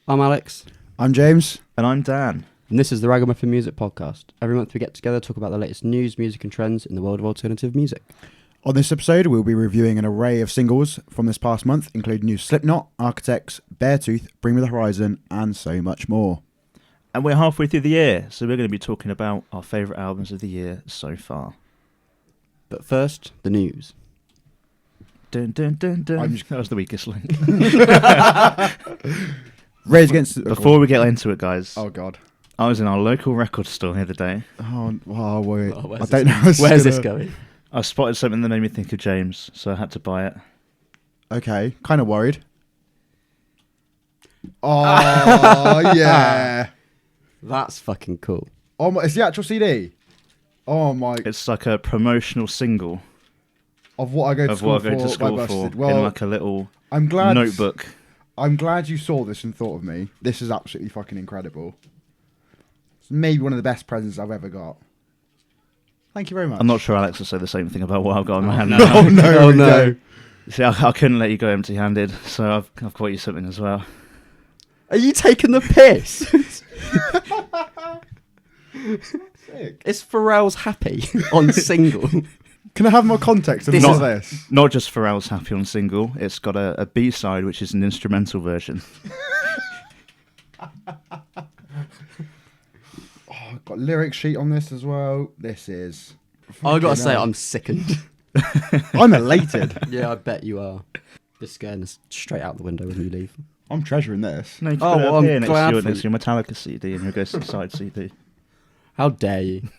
I'm Alex. I'm James. And I'm Dan. And this is the RAGAMUFFIN Music Podcast. Every month we get together to talk about the latest news, music and trends in the world of alternative music. On this episode, we'll be reviewing an array of singles from this past month, including new Slipknot, Architects, Beartooth, Bring Me the Horizon, and so much more. And we're halfway through the year, so we're going to be talking about our favourite albums of the year so far. But first, the news. Dun, dun, dun, dun. That was the weakest link. Rage Against... Before we get into it, guys. Oh, God. I was in our local record store the other day. Oh wait. Oh, I don't know. Where's this going? I spotted something that made me think of James, so I had to buy it. Okay, kind of worried. Oh, yeah. That's fucking cool. Oh, my, it's the actual CD? Oh, my... It's like a promotional single Of what I go to school for. Well, in like a little I'm glad, notebook. I'm glad you saw this and thought of me. This is absolutely fucking incredible. It's maybe one of the best presents I've ever got. Thank you very much. I'm not sure Alex will say the same thing about what I've got in my hand now. Oh, no. Oh, no. See, I couldn't let you go empty-handed, so I've got you something as well. Are you taking the piss? Sick. It's Pharrell's Happy on single. Can I have more context of This all is- this? Not just Pharrell's Happy on single, it's got a B-side, which is an instrumental version. Oh, I've got lyric sheet on this as well. This is... I gotta say, hell. I'm sickened. I'm elated. Yeah, I bet you are. This is going straight out the window when you leave. I'm treasuring this. No, you Oh, put it well, up I'm here next glad to for your Metallica CD and your Ghost Side CD. How dare you?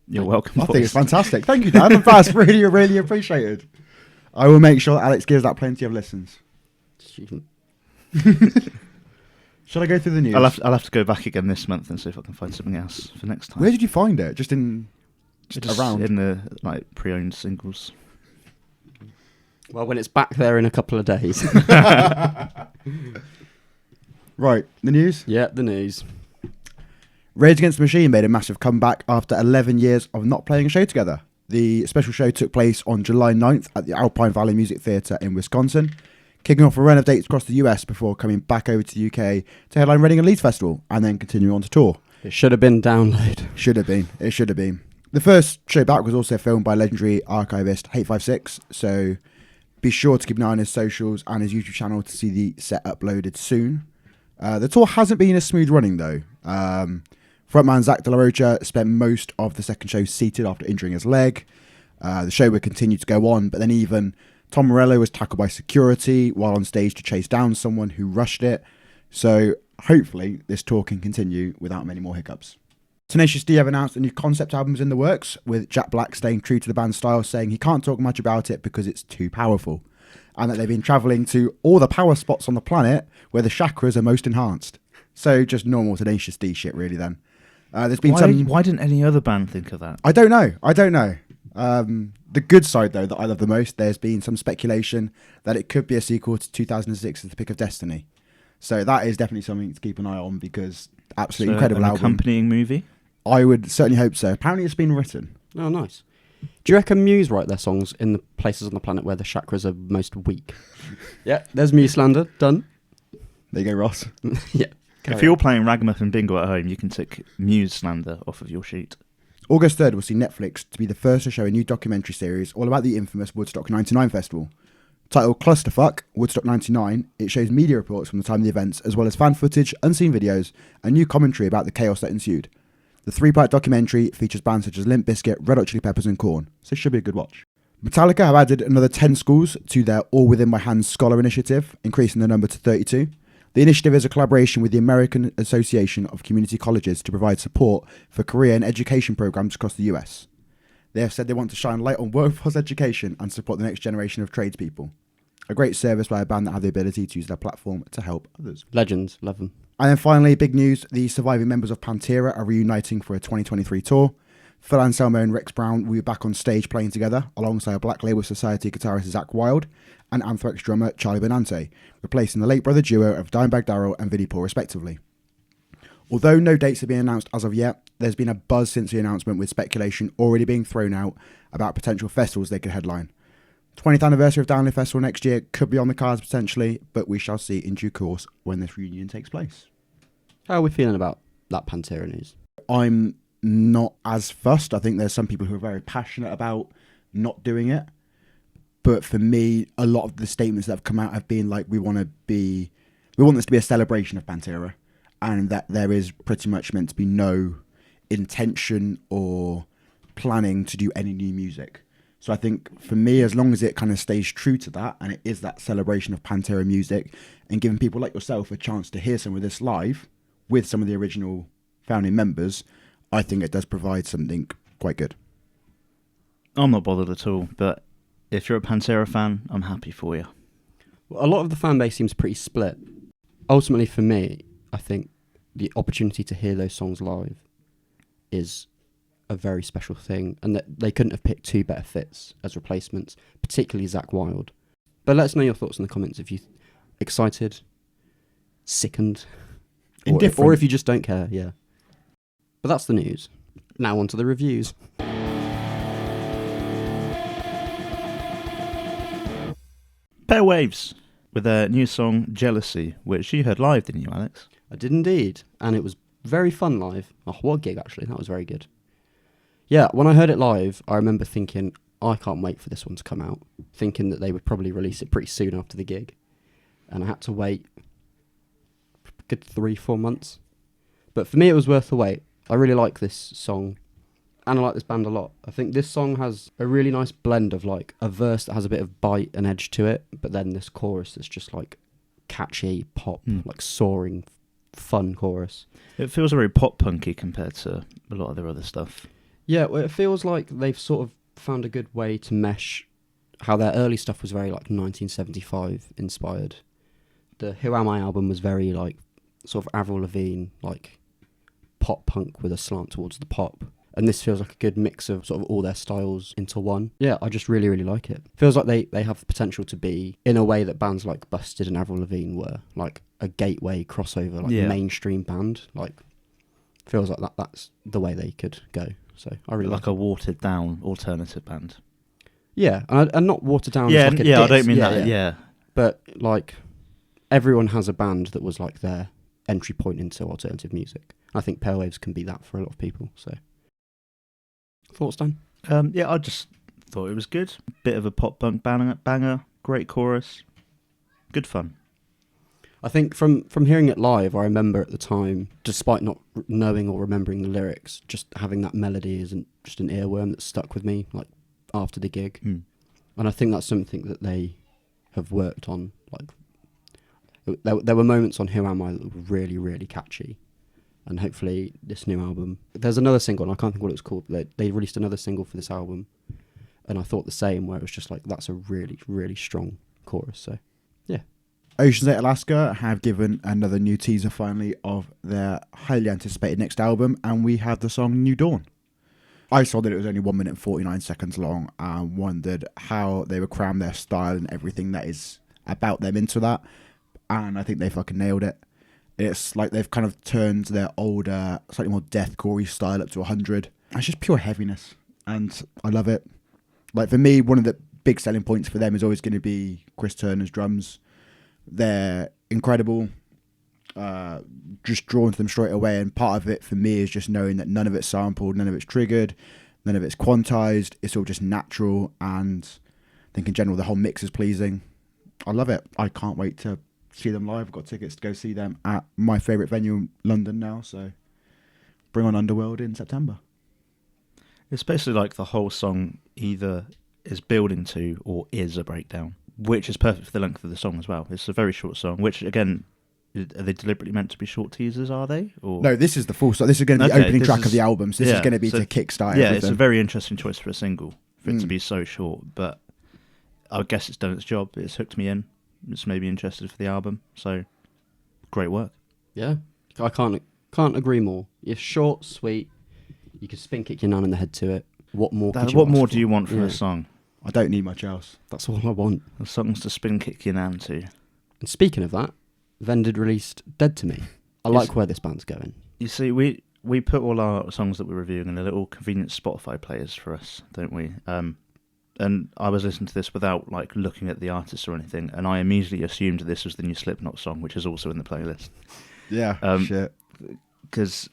You're welcome. I think boys. it's fantastic. Thank you, Dan. That's really, really appreciated. I will make sure Alex gives that plenty of listens. Shall I go through the news? I'll have to go back again this month and see if I can find something else for next time. Where did you find it? Just around? In the pre-owned singles. Well, when it's back there in a couple of days. Right, the news? Yeah, the news. Rage Against the Machine made a massive comeback after 11 years of not playing a show together. The special show took place on July 9th at the Alpine Valley Music Theatre in Wisconsin, kicking off a run of dates across the US before coming back over to the UK to headline Reading and Leeds Festival and then continuing on to tour. It should have been download. Should have been. It should have been. The first show back was also filmed by legendary archivist Hate56, so be sure to keep an eye on his socials and his YouTube channel to see the set uploaded soon. The tour hasn't been as smooth running though. Frontman Zach De La Rocha spent most of the second show seated after injuring his leg. The show would continue to go on, but then even Tom Morello was tackled by security while on stage to chase down someone who rushed it. So hopefully this tour can continue without many more hiccups. Tenacious D have announced a new concept album in the works, with Jack Black staying true to the band's style, saying he can't talk much about it because it's too powerful, and that they've been travelling to all the power spots on the planet where the chakras are most enhanced. So just normal Tenacious D shit really then. There's been Why didn't any other band think of that? I don't know. The good side, though, that I love the most, there's been some speculation that it could be a sequel to 2006's The Pick of Destiny. So that is definitely something to keep an eye on because absolutely incredible an album. accompanying movie? I would certainly hope so. Apparently it's been written. Oh, nice. Do you reckon Muse write their songs in the places on the planet where the chakras are most weak? Yeah, there's Muse slander. Done. There you go, Ross. Yeah. If you're playing Ragamuffin Bingo at home, you can tick Muse slander off of your sheet. August 3rd will see Netflix to be the first to show a new documentary series all about the infamous Woodstock 99 festival. Titled Clusterfuck, Woodstock 99, it shows media reports from the time of the events, as well as fan footage, unseen videos, and new commentary about the chaos that ensued. The 3-part documentary features bands such as Limp Bizkit, Red Hot Chili Peppers and Korn, so it should be a good watch. Metallica have added another 10 schools to their All Within My Hands Scholar initiative, increasing the number to 32. The initiative is a collaboration with the American Association of Community Colleges to provide support for career and education programs across the US. They have said they want to shine light on workforce education and support the next generation of tradespeople. A great service by a band that have the ability to use their platform to help others. Legends. Love them. And then finally, big news, the surviving members of Pantera are reuniting for a 2023 tour. Phil Anselmo and Rex Brown will be back on stage playing together, alongside Black Label Society guitarist Zach Wilde and Anthrax drummer Charlie Benante, replacing the late brother duo of Dimebag Darrell and Vinnie Paul respectively. Although no dates have been announced as of yet, there's been a buzz since the announcement, with speculation already being thrown out about potential festivals they could headline. 20th anniversary of Download Festival next year could be on the cards potentially, but we shall see in due course when this reunion takes place. How are we feeling about that Pantera news? I'm not as fussed. I think there's some people who are very passionate about not doing it. But for me, a lot of the statements that have come out have been like, we want this to be a celebration of Pantera, and that there is pretty much meant to be no intention or planning to do any new music. So I think for me, as long as it kind of stays true to that, and it is that celebration of Pantera music, and giving people like yourself a chance to hear some of this live with some of the original founding members, I think it does provide something quite good. I'm not bothered at all, but if you're a Pantera fan, I'm happy for you. Well, a lot of the fan base seems pretty split. Ultimately, for me, I think the opportunity to hear those songs live is a very special thing, and that they couldn't have picked two better fits as replacements, particularly Zakk Wylde. But let us know your thoughts in the comments if you're excited, sickened, Indifferent. or if you just don't care, yeah. But that's the news. Now on to the reviews. Pale Waves with their new song Jealousy, which you heard live, didn't you, Alex? I did indeed, and it was very fun live. Oh, what a gig, actually. That was very good. Yeah, when I heard it live, I remember thinking, I can't wait for this one to come out, thinking that they would probably release it pretty soon after the gig. And I had to wait a good 3-4 months. But for me, it was worth the wait. I really like this song, and I like this band a lot. I think this song has a really nice blend of like a verse that has a bit of bite and edge to it, but then this chorus that's just like catchy pop, like soaring, fun chorus. It feels very pop punky compared to a lot of their other stuff. Yeah, well, it feels like they've sort of found a good way to mesh how their early stuff was very like 1975 inspired. The Who Am I album was very like sort of Avril Lavigne, like pop punk with a slant towards the pop. And this feels like a good mix of sort of all their styles into one. Yeah, I just really, really like it. Feels like they have the potential to be, in a way that bands like Busted and Avril Lavigne were, like a gateway crossover, like mainstream band. Like, feels like that's the way they could go. So I really like a watered down alternative band. Yeah, and not watered down. Yeah, as like a yeah, diss. I don't mean that. Yeah, but like everyone has a band that was like their entry point into alternative music. I think Pale Waves can be that for a lot of people. So, thoughts, Dan? Yeah, I just thought it was good. Bit of a pop punk banger, great chorus, good fun. I think from hearing it live, I remember at the time, despite not knowing or remembering the lyrics, just having that melody isn't just an earworm that stuck with me, like after the gig. And I think that's something that they have worked on. Like there were moments on Who Am I that were really, really catchy. And hopefully this new album, there's another single, and I can't think what it was called, but they released another single for this album, and I thought the same, where it was just like, that's a really, really strong chorus. So yeah. Ocean's 8 Alaska have given another new teaser finally of their highly anticipated next album, and we have the song New Dawn. I saw that it was only 1 minute and 49 seconds long and wondered how they would cram their style and everything that is about them into that, and I think they fucking nailed it. It's like they've kind of turned their older, slightly more deathcore style up to 100. It's just pure heaviness, and I love it. Like for me, one of the big selling points for them is always going to be Chris Turner's drums. They're incredible, just drawn to them straight away, and part of it for me is just knowing that none of it's sampled, none of it's triggered, none of it's quantized. It's all just natural, and I think in general the whole mix is pleasing. I love it. I can't wait to see them live. I've got tickets to go see them at my favourite venue in London now, so bring on Underworld in September. It's basically like the whole song either is building to or is a breakdown, which is perfect for the length of the song as well. It's a very short song, which again, are they deliberately meant to be short teasers, are they? Or no, this is the full song. This is going to be the opening track of the album, so this is going to be to kickstart everything. It's a very interesting choice for a single, for it to be so short, but I guess it's done its job. It's hooked me in. It's made me interested for the album, so great work. Yeah, I can't agree more. You're short, sweet, you can spin kick your nan in the head to it. What more do you want from a song? I don't need much else. That's all I want. The songs to spin kick your nan to. And speaking of that, Vended released Dead to Me. I like where this band's going. You see, we put all our songs that we're reviewing in a little convenient Spotify players for us, don't we? and I was listening to this without like looking at the artist or anything, and I immediately assumed this was the new Slipknot song, which is also in the playlist. Yeah, shit. Because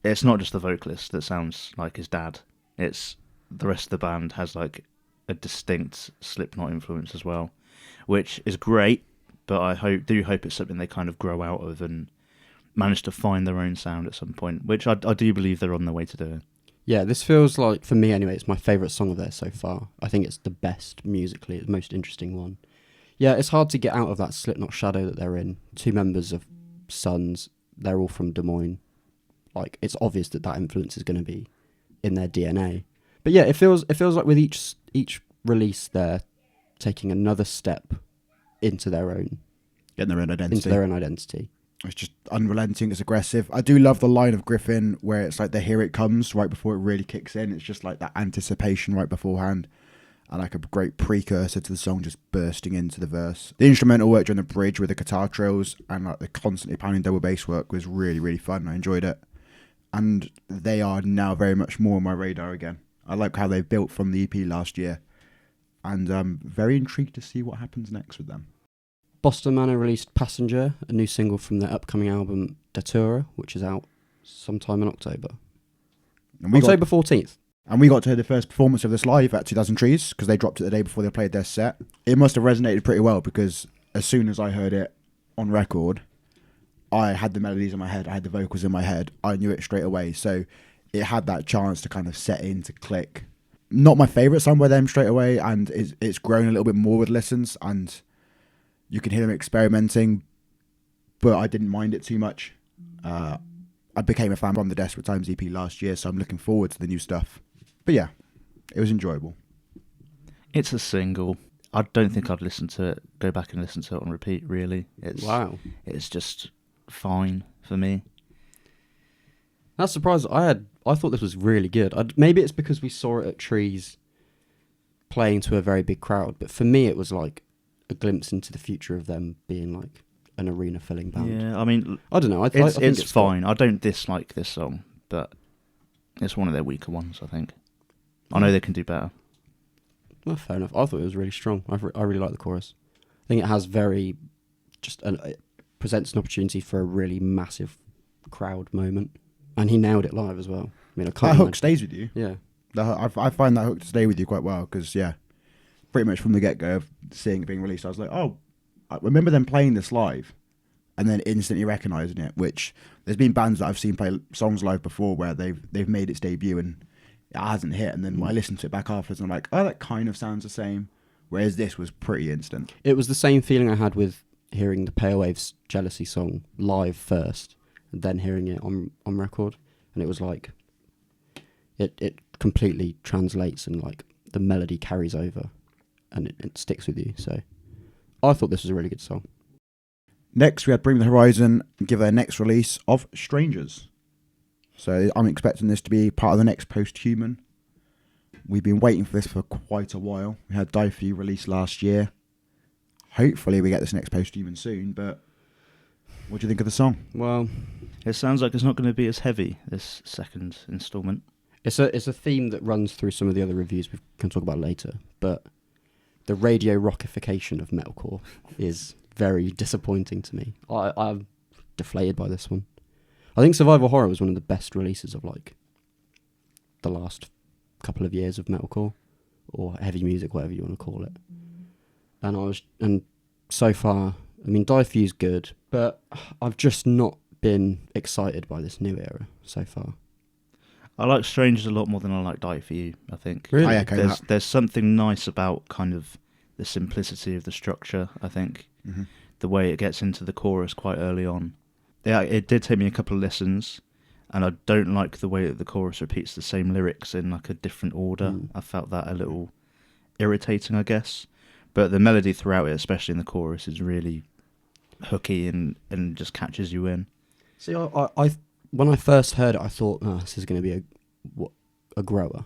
it's not just the vocalist that sounds like his dad. It's the rest of the band has like a distinct Slipknot influence as well, which is great. But I do hope it's something they kind of grow out of and manage to find their own sound at some point, which I do believe they're on their way to doing. Yeah, this feels like, for me anyway, it's my favourite song of theirs so far. I think it's the best musically, the most interesting one. Yeah, it's hard to get out of that Slipknot shadow that they're in. 2 members of Sons, they're all from Des Moines. Like, it's obvious that influence is going to be in their DNA. But yeah, it feels like with each release, they're taking another step into their own identity. It's just unrelenting. It's aggressive. I do love the line of Griffin where it's like the "here it comes" right before it really kicks in. It's just like that anticipation right beforehand, and like a great precursor to the song just bursting into the verse. The instrumental work during the bridge with the guitar trills and like the constantly pounding double bass work was really, really fun. I enjoyed it, and they are now very much more on my radar again. I like how they've built from the EP last year, and I'm very intrigued to see what happens next with them. Boston Manor released Passenger, a new single from their upcoming album Datura, which is out sometime in October. October 14th. And we got to hear the first performance of this live at 2000 Trees, because they dropped it the day before they played their set. It must have resonated pretty well, because as soon as I heard it on record, I had the melodies in my head, I had the vocals in my head, I knew it straight away. So it had that chance to kind of set in, to click. Not my favourite song by them straight away, and it's grown a little bit more with listens, and you can hear them experimenting, but I didn't mind it too much. I became a fan from the Desperate Times EP last year, so I'm looking forward to the new stuff. But yeah, it was enjoyable. It's a single. I don't think I'd go back and listen to it on repeat, really. Wow. It's just fine for me. That's surprising. I thought this was really good. Maybe it's because we saw it at Trees playing to a very big crowd, but for me it was like a glimpse into the future of them being like an arena filling band. Yeah, I mean, I don't know. I think it's fine. I don't dislike this song, but it's one of their weaker ones, I think. I know they can do better. Well, fair enough. I thought it was really strong. I really like the chorus. I think it has it presents an opportunity for a really massive crowd moment, and he nailed it live as well. I mean, I can't. That hook stays with you. Yeah, I find that hook to stay with you quite well, because yeah, pretty much from the get-go of seeing it being released, I was like, oh, I remember them playing this live and then instantly recognising it, which there's been bands that I've seen play songs live before where they've made its debut and it hasn't hit, and then when I listen to it back afterwards, I'm like, oh, that kind of sounds the same, whereas this was pretty instant. It was the same feeling I had with hearing the Pale Waves Jealousy song live first and then hearing it on record, and it was like it completely translates and like the melody carries over and it sticks with you. So I thought this was a really good song. Next, we had Bring the Horizon give their next release of Strangers. So I'm expecting this to be part of the next Post-Human. We've been waiting for this for quite a while. We had Die For You released last year. Hopefully we get this next Post-Human soon, but what do you think of the song? Well, it sounds like it's not going to be as heavy, this second instalment. It's a theme that runs through some of the other reviews we can talk about later, but the radio rockification of metalcore is very disappointing to me. I'm deflated by this one. I think Survival Horror was one of the best releases of like the last couple of years of metalcore or heavy music, whatever you want to call it. And so far, I mean, Die For You's good, but I've just not been excited by this new era so far. I like Strangers a lot more than I like Die For You, I think. Really? I echo that. There's something nice about kind of the simplicity of the structure, I think. Mm-hmm. The way it gets into the chorus quite early on. Yeah, it did take me a couple of listens, and I don't like the way that the chorus repeats the same lyrics in like a different order. I felt that a little irritating, I guess. But the melody throughout it, especially in the chorus, is really hooky and just catches you in. See, I when I first heard it, I thought, oh, this is going to be a grower.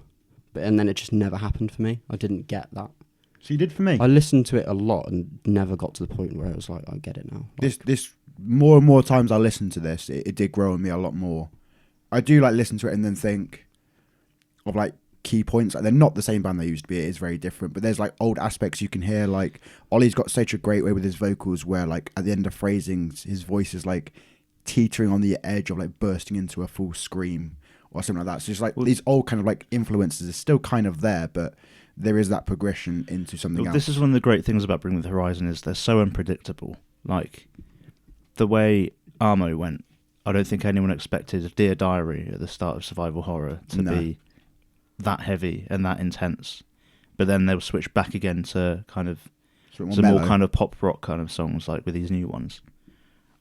And then it just never happened for me. I didn't get that. So you did for me. I listened to it a lot and never got to the point where I was like, I get it now. Like, This more and more times I listen to this, it did grow on me a lot more. I do like listen to it and then think of like key points. Like, they're not the same band they used to be. It is very different, but there's like old aspects you can hear. Like Ollie's got such a great way with his vocals, where like at the end of phrasings, his voice is like teetering on the edge of like bursting into a full scream or something like that. So it's like these old kind of like influences are still kind of there, but there is that progression into something else. This is one of the great things about Bring Me the Horizon is they're so unpredictable. Like the way Armo went, I don't think anyone expected Dear Diary at the start of Survival Horror to be that heavy and that intense. But then they'll switch back again to kind of some more kind of pop rock kind of songs, like with these new ones,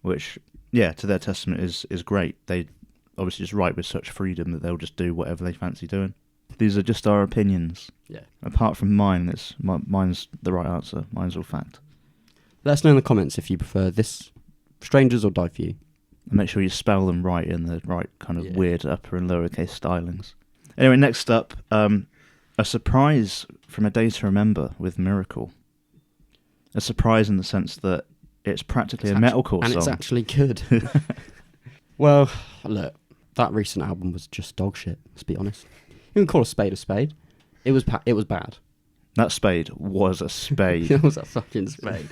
which, yeah, to their testament is great. They obviously just write with such freedom that they'll just do whatever they fancy doing. These are just our opinions. Yeah. Apart from mine, mine's the right answer. Mine's all fact. Let us know in the comments if you prefer this Strangers or Die For You. And make sure you spell them right in the right kind of weird upper and lowercase stylings. Anyway, next up, a surprise from A Day to Remember with Miracle. A surprise in the sense that it's practically a metalcore song. And it's actually good. Well, look, that recent album was just dog shit, let's be honest. You can call a spade a spade. It was bad. That spade was a spade. It was a fucking spade.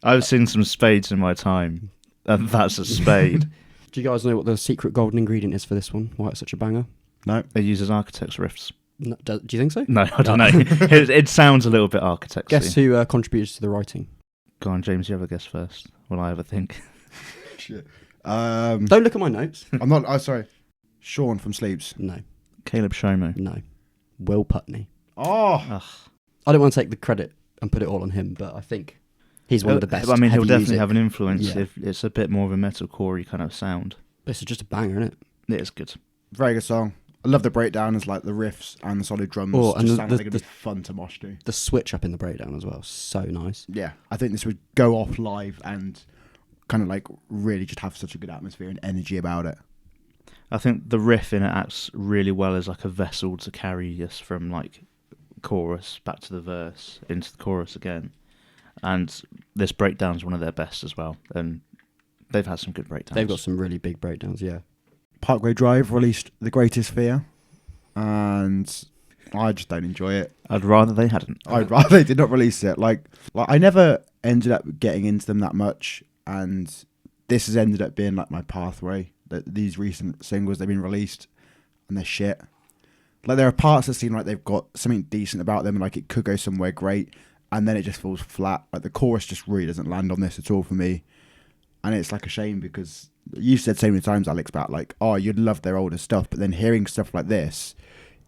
I've seen some spades in my time, and that's a spade. Do you guys know what the secret golden ingredient is for this one? Why it's such a banger? No. It uses Architects riffs. No, do you think so? No, I don't know. It sounds a little bit Architects. Guess who contributed to the writing? Go on, James, you have a guess first. Will I ever think? Shit. Don't look at my notes. I'm not. Oh, sorry. Sean from Sleeps. No. Caleb Shomo. No. Will Putney. Oh. Ugh. I don't want to take the credit and put it all on him, but I think he's one of the best. I mean, he'll heavy definitely music. have an influence Yeah. if it's a bit more of a metalcore-y kind of sound. This is just a banger, isn't it? It is good. Very good song. I love the breakdowns, like the riffs and the solid drums. Oh, just and sound like they're going to be fun to mosh to. The switch up in the breakdown as well. So nice. Yeah, I think this would go off live and kind of like really just have such a good atmosphere and energy about it. I think the riff in it acts really well as like a vessel to carry us from like chorus back to the verse into the chorus again. And this breakdown's one of their best as well. And they've had some good breakdowns. They've got some really big breakdowns, yeah. Parkway Drive released The Greatest Fear, and I just don't enjoy it. I'd rather they hadn't. I'd rather they did not release it. Like I never ended up getting into them that much, and this has ended up being like my pathway. That these recent singles they've been released, and they're shit. Like there are parts that seem like they've got something decent about them, and like it could go somewhere great, and then it just falls flat. Like the chorus just really doesn't land on this at all for me, and it's like a shame because you've said so many times, Alex, about like, oh, you'd love their older stuff, but then hearing stuff like this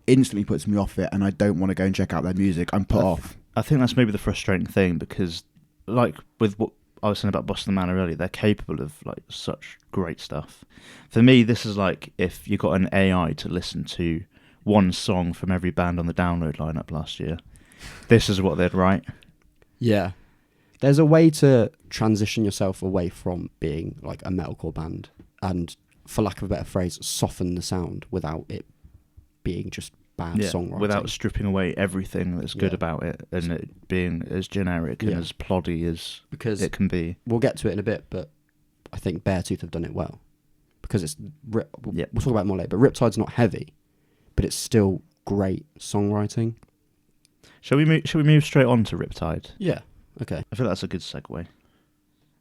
instantly puts me off it, and I don't want to go and check out their music. I'm put off. I think that's maybe the frustrating thing because, like with what I was saying about Boston Manor earlier, they're capable of like such great stuff. For me, this is like if you got an AI to listen to one song from every band on the download lineup last year. This is what they'd write. Yeah. There's a way to transition yourself away from being like a metalcore band and, for lack of a better phrase, soften the sound without it being just bad songwriting. Without stripping away everything that's good about it and it being as generic and as ploddy as it can be. We'll get to it in a bit, but I think Beartooth have done it well. Because it's... We'll talk about it more later, but Riptide's not heavy, but it's still great songwriting. Shall we move straight on to Riptide? Yeah. Okay. I feel that's a good segue.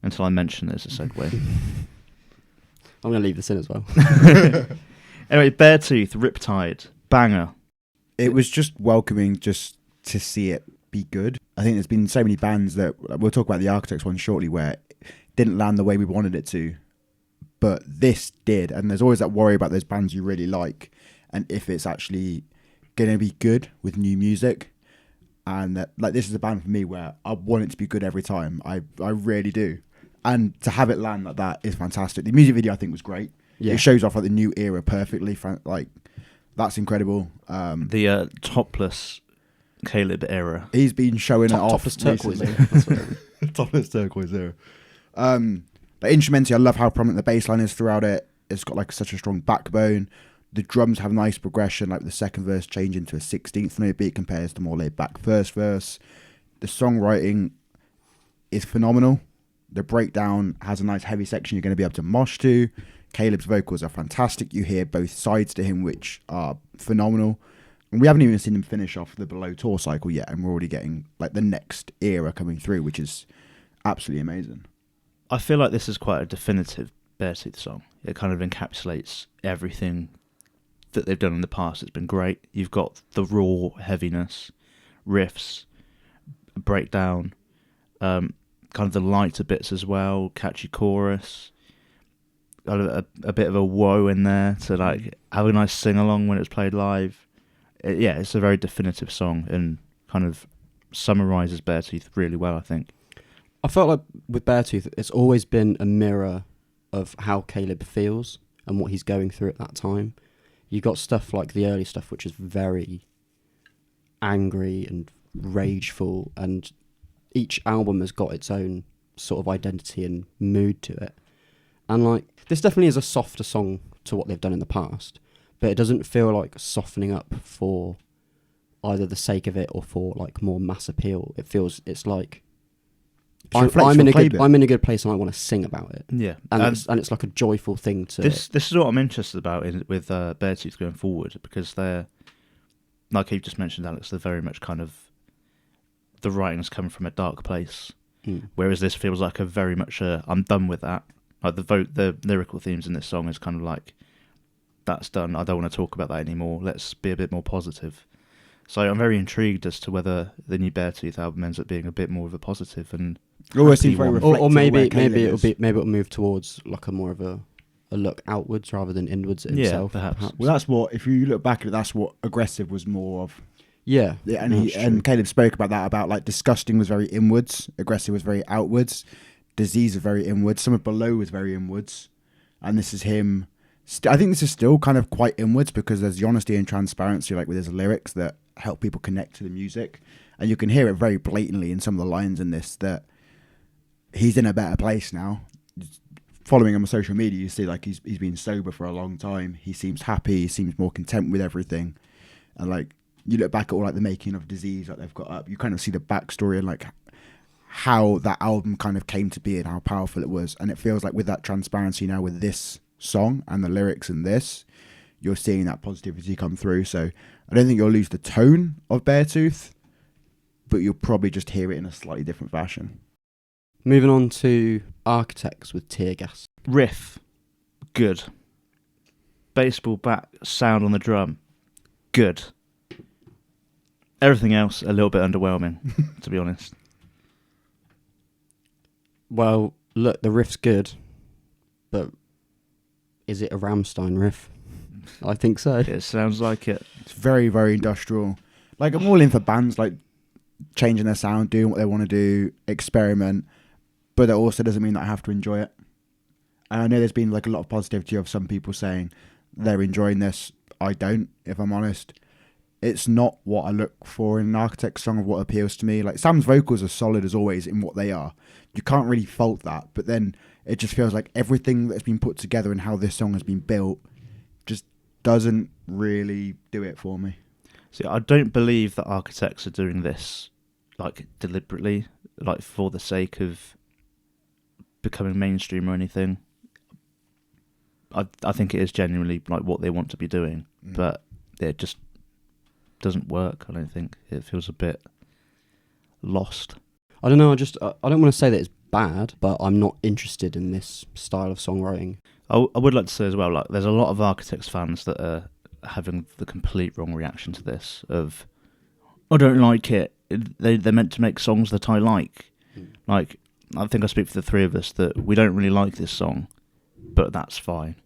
Until I mention there's a segue. I'm going to leave this in as well. Anyway, Beartooth, Riptide, banger. It was just welcoming just to see it be good. I think there's been so many bands that, we'll talk about the Architects one shortly, where it didn't land the way we wanted it to, but this did. And there's always that worry about those bands you really like and if it's actually going to be good with new music. And that, like, this is a band for me where I want it to be good every time. I really do. And to have it land like that is fantastic. The music video, I think, was great. Yeah. It shows off like the new era perfectly. Like, that's incredible. The topless Caleb era. He's been showing it off. Topless turquoise era. Topless turquoise era. But instrumentally, I love how prominent the bass line is throughout it. It's got like such a strong backbone. The drums have nice progression, like the second verse change into a 16th note beat compares to more laid back first verse. The songwriting is phenomenal. The breakdown has a nice heavy section you're going to be able to mosh to. Caleb's vocals are fantastic. You hear both sides to him, which are phenomenal. And we haven't even seen them finish off the Below tour cycle yet, and we're already getting like the next era coming through, which is absolutely amazing. I feel like this is quite a definitive Beartooth song. It kind of encapsulates everything that they've done in the past. It's been great. You've got the raw heaviness, riffs, breakdown, kind of the lighter bits as well, catchy chorus, a bit of a woe in there to like have a nice sing along when it's played live. It's a very definitive song and kind of summarises Beartooth really well, I think. I felt like with Beartooth, it's always been a mirror of how Caleb feels and what he's going through at that time. You got stuff like the early stuff, which is very angry and rageful, and each album has got its own sort of identity and mood to it. And like this definitely is a softer song to what they've done in the past, but it doesn't feel like softening up for either the sake of it or for like more mass appeal. It's like I'm in a good place and I want to sing about it. Yeah, and it's like a joyful thing to. This is what I'm interested about with Beartooth going forward, because they're, like you just mentioned, Alex, they're very much kind of, the writing's coming from a dark place, whereas this feels like a very much I'm done with that. Like the lyrical themes in this song is kind of like, that's done. I don't want to talk about that anymore. Let's be a bit more positive. So I'm very intrigued as to whether the new Beartooth album ends up being a bit more of a positive and always seems very reflective. Or maybe it'll move towards like a more of a look outwards rather than inwards itself. Yeah, perhaps. Well, that's what, if you look back at it, that's what Aggressive was more of. Yeah, and Caleb spoke about that, about like Disgusting was very inwards, Aggressive was very outwards, Disease was very inwards, some of Below was very inwards, and this is him. I think this is still kind of quite inwards because there's the honesty and transparency, like with his lyrics that help people connect to the music, and you can hear it very blatantly in some of the lines in this that he's in a better place now. Following him on social media, you see like he's been sober for a long time. He seems happy. He seems more content with everything, and like you look back at all like the making of Disease that they've got up, you kind of see the backstory and like how that album kind of came to be and how powerful it was. And it feels like with that transparency now with this song and the lyrics in this, you're seeing that positivity come through. So I don't think you'll lose the tone of Beartooth, but you'll probably just hear it in a slightly different fashion. Moving on to Architects with Tear Gas. Riff, good. Baseball bat sound on the drum, good. Everything else a little bit underwhelming, to be honest. Well, look, the riff's good, but is it a Rammstein riff? I think so. It sounds like it. It's very, very industrial. Like, I'm all in for bands like changing their sound, doing what they want to do, experiment, but it also doesn't mean that I have to enjoy it. And I know there's been like a lot of positivity of some people saying they're enjoying this. I don't, if I'm honest. It's not what I look for in an Architect song of what appeals to me. Like, Sam's vocals are solid as always in what they are. You can't really fault that, but then it just feels like everything that's been put together and how this song has been built just doesn't really do it for me. See, I don't believe that Architects are doing this like deliberately, like for the sake of becoming mainstream or anything. I think it is genuinely like what they want to be doing, but it just doesn't work. I don't think it feels a bit lost. I don't know. I don't want to say that it's bad, but I'm not interested in this style of songwriting. I would like to say as well, like there's a lot of Architects fans that are having the complete wrong reaction to this. Of I don't like it. They're meant to make songs that I like. Like I think I speak for the three of us that we don't really like this song, but that's fine.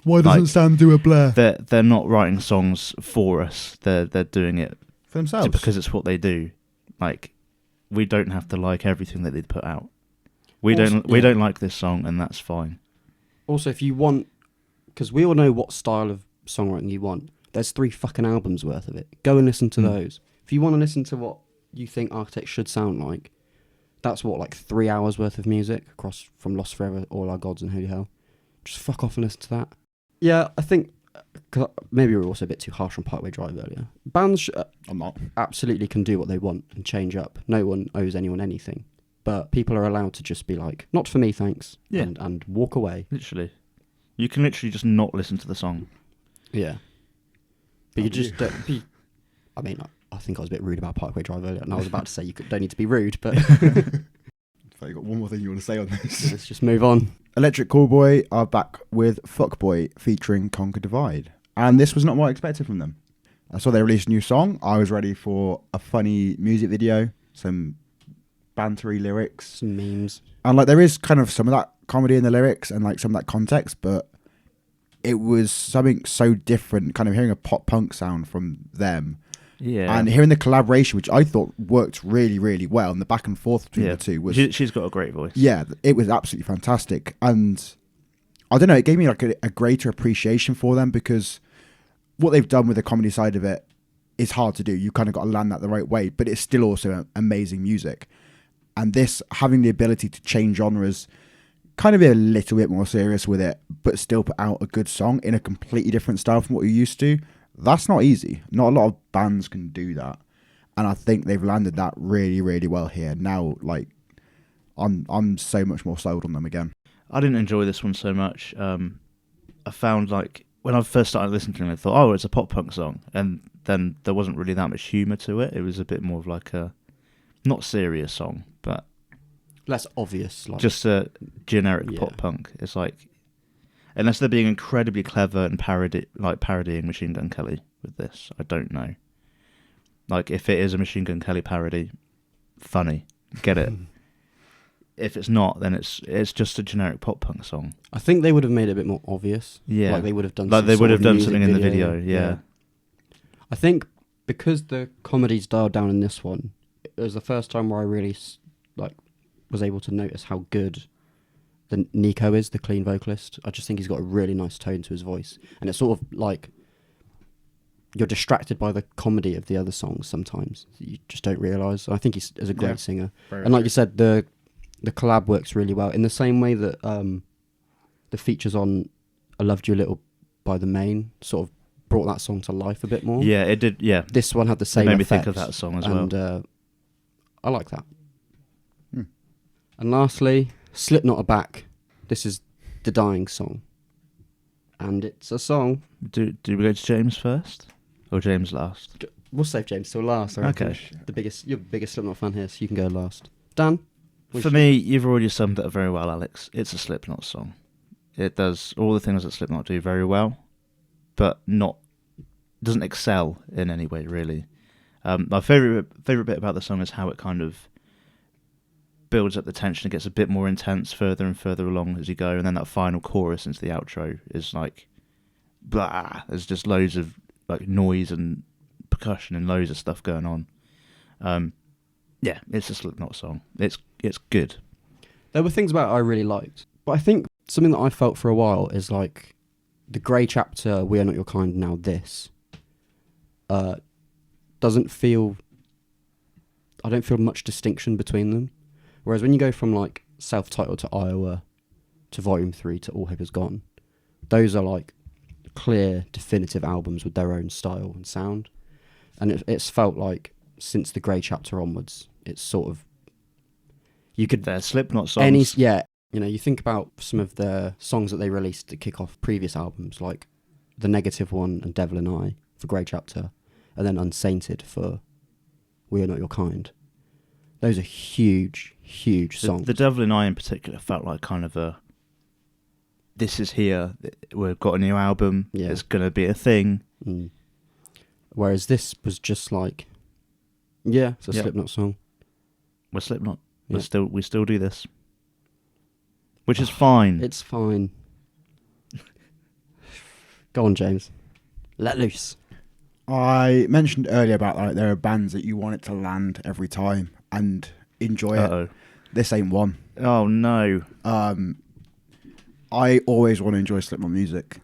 Why doesn't Sam do a Blair? They're not writing songs for us. They're doing it for themselves because it's what they do. Like we don't have to like everything that they put out. We don't like this song, and that's fine. Also, if you want, because we all know what style of songwriting you want. There's 3 fucking albums worth of it. Go and listen to those. If you want to listen to what you think Architects should sound like, that's what, like 3 hours worth of music across from Lost Forever, All Our Gods and Holy Hell. Just fuck off and listen to that. Yeah, I think cause maybe we were also a bit too harsh on Parkway Drive earlier. Bands I'm not. Absolutely can do what they want and change up. No one owes anyone anything. But people are allowed to just be like, not for me, thanks, and walk away. Literally. You can literally just not listen to the song. Yeah. But you just I mean, I think I was a bit rude about Parkway Drive earlier, and I was about to say you don't need to be rude, but You got one more thing you want to say on this? let's just move on. Electric Callboy are back with Fuckboy featuring Conquer Divide. And this was not what I expected from them. I saw they released a new song. I was ready for a funny music video, some bantery lyrics. Some memes. And like there is kind of some of that comedy in the lyrics and like some of that context, but it was something so different, kind of hearing a pop punk sound from them. Yeah. And hearing the collaboration, which I thought worked really, really well, and the back and forth between the two was... She's got a great voice. Yeah, it was absolutely fantastic. And I don't know, it gave me like a greater appreciation for them, because what they've done with the comedy side of it is hard to do. You kind of got to land that the right way, but it's still also amazing music. And this, having the ability to change genres, kind of be a little bit more serious with it, but still put out a good song in a completely different style from what you're used to, that's not easy. Not a lot of bands can do that. And I think they've landed that really, really well here. Now, like, I'm so much more sold on them again. I didn't enjoy this one so much. I found, like, when I first started listening to them, I thought, oh, it's a pop punk song. And then there wasn't really that much humour to it. It was a bit more of like a, not serious song, but Less obvious. Like, just a generic pop punk. It's like, unless they're being incredibly clever and parodying Machine Gun Kelly with this, I don't know. Like, if it is a Machine Gun Kelly parody, funny, get it. If it's not, then it's just a generic pop punk song. I think they would have made it a bit more obvious. Yeah, like they would have done. Like some they would sort have of done music something in the video. Yeah. I think because the comedy's dialed down in this one, it was the first time where I really was able to notice how good the Nico is, the clean vocalist. I just think he's got a really nice tone to his voice, and it's sort of like you're distracted by the comedy of the other songs sometimes. You just don't realise. I think he's a great singer, and like you said, the collab works really well in the same way that the features on "I Loved You a Little" by The Main sort of brought that song to life a bit more. Yeah, it did. Yeah, this one had the same. It made me effect, think of that song as and, well. I like that. And lastly, Slipknot are back. This is the Dying song, and it's a song. Do we go to James first or James last? We'll save James till last. I reckon. Okay. You're the biggest Slipknot fan here, so you can go last. Dan? For me, you've already summed it up very well, Alex. It's a Slipknot song. It does all the things that Slipknot do very well, but doesn't excel in any way, really. My favourite bit about the song is how it kind of builds up the tension. It gets a bit more intense further and further along as you go, and then that final chorus into the outro is like, blah. There's just loads of like noise and percussion and loads of stuff going on. Yeah, it's a Slipknot song. It's good. There were things about it I really liked, but I think something that I felt for a while is like the Grey Chapter, We Are Not Your Kind, now this doesn't feel. I don't feel much distinction between them. Whereas when you go from like self-titled to Iowa to Volume 3 to All Hope Is Gone, those are like clear, definitive albums with their own style and sound. And it's felt like since the Grey Chapter onwards, it's sort of They're Slipknot songs. You think about some of the songs that they released to kick off previous albums, like The Negative One and Devil and I for Grey Chapter, and then Unsainted for We Are Not Your Kind. Those are huge, huge songs. The Devil and I in particular felt like kind of this is here, we've got a new album, it's going to be a thing. Mm. Whereas this was just like, it's a Slipknot song. We're Slipknot. Yeah. We still do this. Which is fine. It's fine. Go on, James. Let loose. I mentioned earlier about like there are bands that you want it to land every time and enjoy it. This ain't one. Oh no. I always want to enjoy Slipknot music,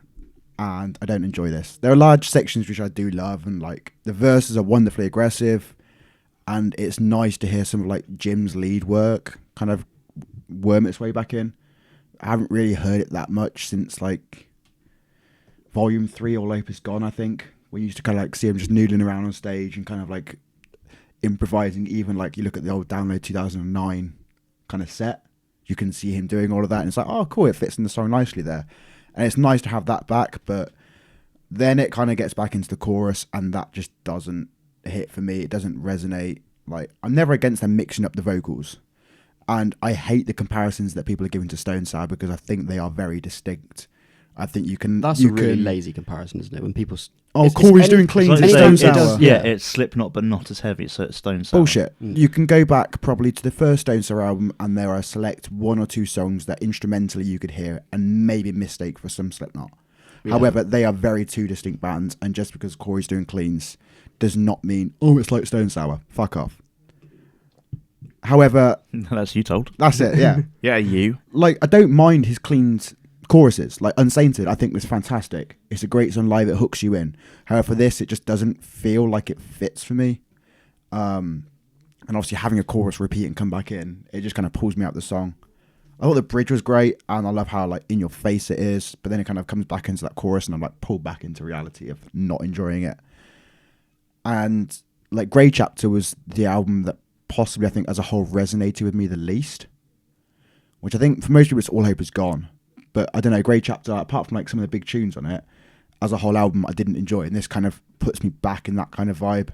and I don't enjoy this. There are large sections which I do love, and like the verses are wonderfully aggressive, and it's nice to hear some of like Jim's lead work kind of worm its way back in. I haven't really heard it that much since like Volume 3 or Hope Is Gone, I think. We used to kind of like see him just noodling around on stage and kind of like improvising. Even like you look at the old Download 2009 kind of set, you can see him doing all of that, and it's like, oh cool, it fits in the song nicely there. And it's nice to have that back, but then it kind of gets back into the chorus, and that just doesn't hit for me. It doesn't resonate. Like, I'm never against them mixing up the vocals. And I hate the comparisons that people are giving to Stone Sour because I think they are very distinct. I think you can... That's you a really can, lazy comparison, isn't it? When people... Corey's doing cleans It's and like Stone saying Sour. it's, yeah, it's Slipknot, but not as heavy, so it's Stone Sour. Bullshit. You can go back probably to the first Stone Sour album and there are select 1 or 2 songs that instrumentally you could hear and maybe mistake for some Slipknot. Yeah. However, they are very 2 distinct bands, and just because Corey's doing cleans does not mean, it's like Stone Sour. Fuck off. However... That's you told. That's it, yeah. Yeah, you. Like, I don't mind his cleaned choruses. Like, Unsainted, I think was fantastic. It's a great song live, it hooks you in. However, for this, it just doesn't feel like it fits for me. And obviously having a chorus repeat and come back in, it just kind of pulls me out of the song. I thought the bridge was great, and I love how, like, in your face it is, but then it kind of comes back into that chorus, and I'm, like, pulled back into reality of not enjoying it. And, like, Grey Chapter was the album that possibly, I think, as a whole, resonated with me the least. Which I think, for most people, it's All Hope Is Gone. But, I don't know, Grey Chapter, apart from, like, some of the big tunes on it, as a whole album, I didn't enjoy it, and this kind of puts me back in that kind of vibe.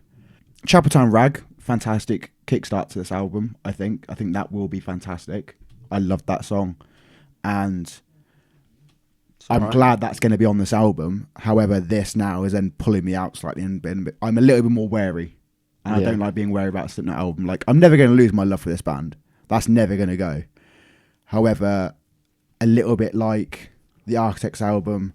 Chapeltown Rag, fantastic kickstart to this album, I think. I think that will be fantastic. I loved that song, and I'm glad that's going to be on this album. However, this now is then pulling me out slightly, and I'm a little bit more wary, and I don't like being wary about a Slipknot album. Like, I'm never going to lose my love for this band. That's never going to go. However, a little bit like the Architects album,